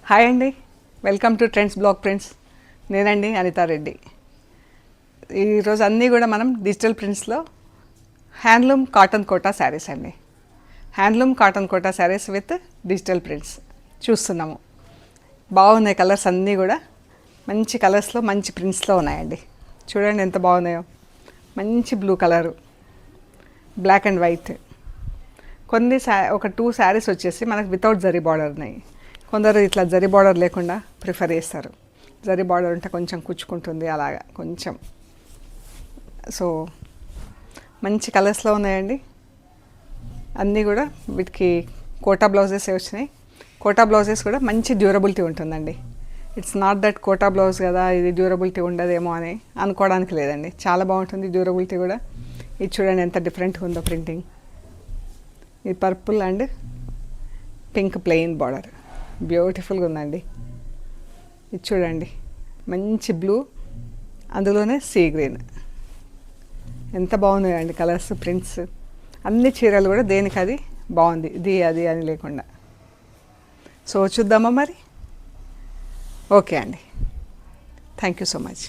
Hi అండి, welcome to trends blog prints. నేనండి అనితారెడ్డి. ఈరోజు అన్నీ కూడా మనం డిజిటల్ ప్రింట్స్లో హ్యాండ్లూమ్ కాటన్ కోటా శారీస్ అండి. Handloom cotton Kota sarees with digital prints చూస్తున్నాము. బాగున్నాయి కలర్స్ అన్నీ కూడా మంచి కలర్స్లో మంచి ప్రింట్స్లో ఉన్నాయండి. చూడండి ఎంత బాగున్నాయో. మంచి blue colour, black and white. ఒక 2 శారీస్ వచ్చేసి మనకు వితౌట్ జరీ బార్డర్ ఉన్నాయి. కొందరు ఇట్లా జరీ బార్డర్ లేకుండా ప్రిఫర్ చేస్తారు. జరీ బార్డర్ ఉంటే కొంచెం కుచ్చుకుంటుంది అలాగా కొంచెం. సో మంచి కలర్స్లో ఉన్నాయండి అన్నీ కూడా. వీటికి కోటా బ్లౌజెస్ వచ్చినాయి. కోటా బ్లౌజెస్ కూడా మంచి డ్యూరబిలిటీ ఉంటుందండి. It's not that Kota blouse కదా ఇది డ్యూరబిలిటీ ఉండదేమో అని అనుకోవడానికి లేదండి. చాలా బాగుంటుంది డ్యూరబిలిటీ కూడా. ఇది చూడండి ఎంత డిఫరెంట్గా ఉందో ప్రింటింగ్. ఇది purple and pink plain border బ్యూటిఫుల్గా ఉందండి. ఇది చూడండి మంచి బ్లూ, అందులోనే సీ గ్రీన్. ఎంత బాగున్నాయండి కలర్స్, ప్రింట్స్. అన్ని చీరలు కూడా దేనికి అది బాగుంది, ఇది అది అని లేకుండా. సో చూద్దామా మరి. ఓకే అండి, థ్యాంక్ యూ సో మచ్.